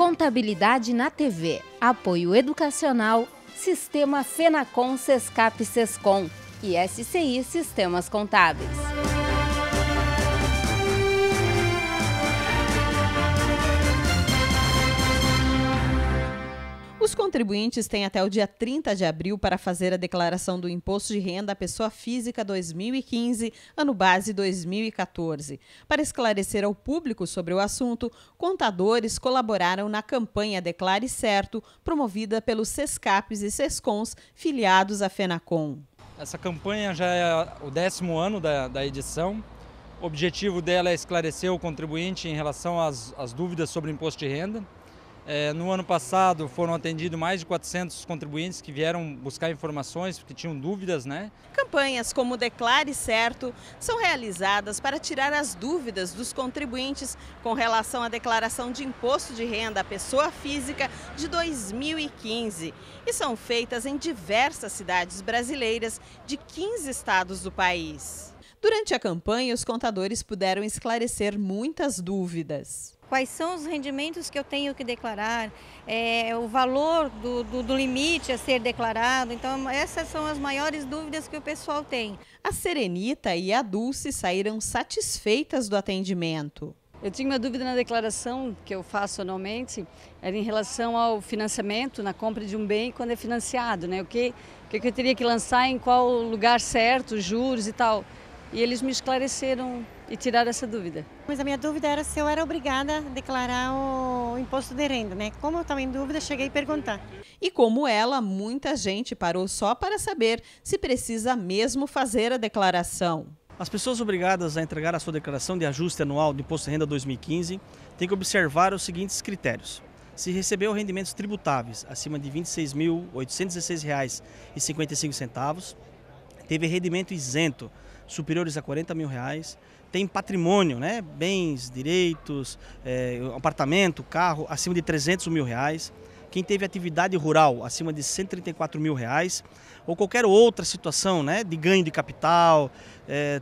Contabilidade na TV, apoio educacional, Sistema Fenacom Sescap Sescom e SCI Sistemas Contábeis. Os contribuintes têm até o dia 30 de abril para fazer a declaração do Imposto de Renda à Pessoa Física 2015, ano base 2014. Para esclarecer ao público sobre o assunto, contadores colaboraram na campanha Declare Certo, promovida pelos Sescaps e Sescons, filiados à Fenacom. Essa campanha já é o 10º ano da edição. O objetivo dela é esclarecer o contribuinte em relação às dúvidas sobre o imposto de renda. No ano passado foram atendidos mais de 400 contribuintes que vieram buscar informações, porque tinham dúvidas, né? Campanhas como Declare Certo são realizadas para tirar as dúvidas dos contribuintes com relação à declaração de imposto de renda à pessoa física de 2015 e são feitas em diversas cidades brasileiras de 15 estados do país. Durante a campanha, os contadores puderam esclarecer muitas dúvidas. Quais são os rendimentos que eu tenho que declarar, o valor do limite a ser declarado. Então, essas são as maiores dúvidas que o pessoal tem. A Serenita e a Dulce saíram satisfeitas do atendimento. Eu tinha uma dúvida na declaração que eu faço anualmente, era em relação ao financiamento na compra de um bem quando é financiado, né? O que eu teria que lançar, em qual lugar certo, juros e tal. E eles me esclareceram e tiraram essa dúvida. Mas a minha dúvida era se eu era obrigada a declarar o imposto de renda, né? Como eu estava em dúvida, cheguei a perguntar. E como ela, muita gente parou só para saber se precisa mesmo fazer a declaração. As pessoas obrigadas a entregar a sua declaração de ajuste anual do Imposto de Renda 2015 têm que observar os seguintes critérios. Se recebeu rendimentos tributáveis acima de R$ 26.816,55, teve rendimento isento superiores a R$ 40.000, tem patrimônio, né, bens, direitos, apartamento, carro, acima de R$ 300.000, quem teve atividade rural acima de R$ 134.000, ou qualquer outra situação, né, de ganho de capital,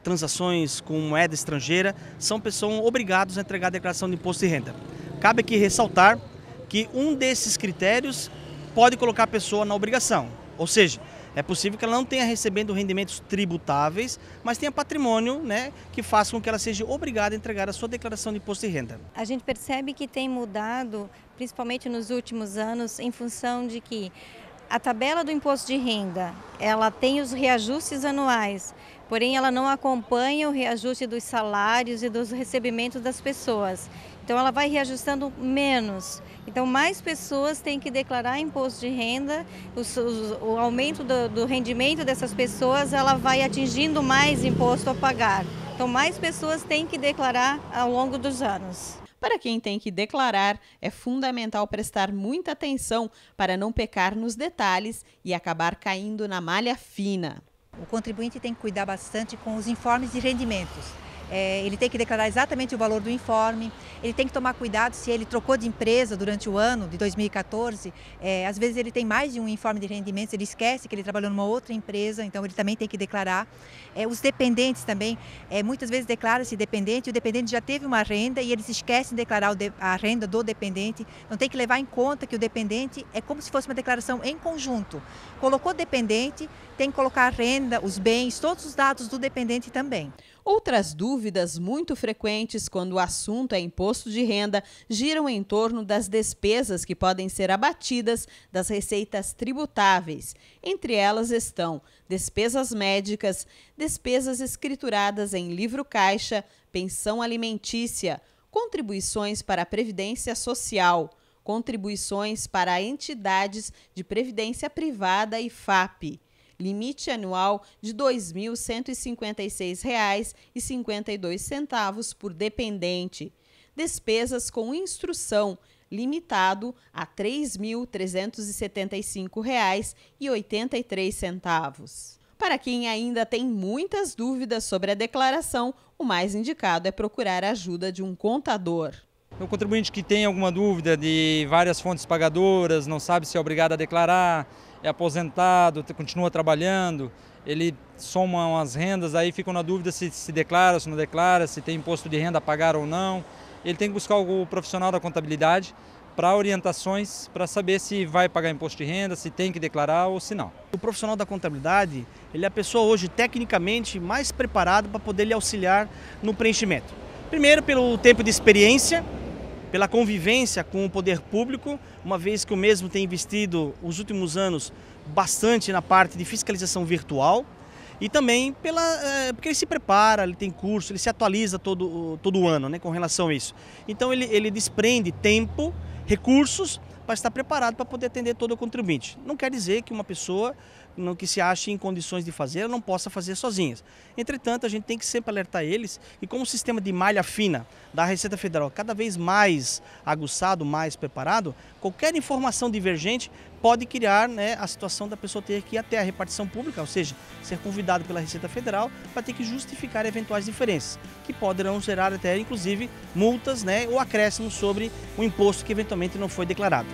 transações com moeda estrangeira, são pessoas obrigadas a entregar a declaração de imposto de renda. Cabe aqui ressaltar que um desses critérios pode colocar a pessoa na obrigação, ou seja, é possível que ela não tenha recebendo rendimentos tributáveis, mas tenha patrimônio, né, que faça com que ela seja obrigada a entregar a sua declaração de imposto de renda. A gente percebe que tem mudado, principalmente nos últimos anos, em função de que a tabela do imposto de renda, ela tem os reajustes anuais, porém ela não acompanha o reajuste dos salários e dos recebimentos das pessoas. Então ela vai reajustando menos. Então mais pessoas têm que declarar imposto de renda, o aumento do rendimento dessas pessoas, ela vai atingindo mais imposto a pagar. Então mais pessoas têm que declarar ao longo dos anos. Para quem tem que declarar, é fundamental prestar muita atenção para não pecar nos detalhes e acabar caindo na malha fina. O contribuinte tem que cuidar bastante com os informes de rendimentos. Ele tem que declarar exatamente o valor do informe, ele tem que tomar cuidado se ele trocou de empresa durante o ano de 2014, às vezes ele tem mais de um informe de rendimentos, ele esquece que ele trabalhou numa outra empresa, então ele também tem que declarar. Os dependentes também, muitas vezes declara-se dependente, o dependente já teve uma renda e eles esquecem de declarar a renda do dependente, então tem que levar em conta que o dependente é como se fosse uma declaração em conjunto. Colocou dependente, tem que colocar a renda, os bens, todos os dados do dependente também. Outras dúvidas muito frequentes quando o assunto é imposto de renda giram em torno das despesas que podem ser abatidas das receitas tributáveis. Entre elas estão despesas médicas, despesas escrituradas em livro-caixa, pensão alimentícia, contribuições para a Previdência Social, contribuições para entidades de previdência privada e FAP. Limite anual de R$ 2.156,52 por dependente. Despesas com instrução, limitado a R$ 3.375,83. Para quem ainda tem muitas dúvidas sobre a declaração, o mais indicado é procurar a ajuda de um contador. O contribuinte que tem alguma dúvida de várias fontes pagadoras, não sabe se é obrigado a declarar, é aposentado, continua trabalhando, ele soma umas rendas, aí ficam na dúvida se declara, se não declara, se tem imposto de renda a pagar ou não. Ele tem que buscar o profissional da contabilidade para orientações para saber se vai pagar imposto de renda, se tem que declarar ou se não. O profissional da contabilidade, ele é a pessoa hoje tecnicamente mais preparada para poder lhe auxiliar no preenchimento. Primeiro, pelo tempo de experiência, pela convivência com o poder público, uma vez que o mesmo tem investido os últimos anos bastante na parte de fiscalização virtual, e também porque ele se prepara, ele tem curso, ele se atualiza todo ano, né, com relação a isso. Então ele desprende tempo, recursos para estar preparado para poder atender todo o contribuinte. Não quer dizer que uma pessoa que se ache em condições de fazer não possa fazer sozinhas. Entretanto, a gente tem que sempre alertar eles, e como o sistema de malha fina da Receita Federal cada vez mais aguçado, mais preparado, qualquer informação divergente pode criar, né, a situação da pessoa ter que ir até a repartição pública, ou seja, ser convidado pela Receita Federal para ter que justificar eventuais diferenças, que poderão gerar até inclusive multas, né, ou acréscimos sobre o imposto que eventualmente não foi declarado.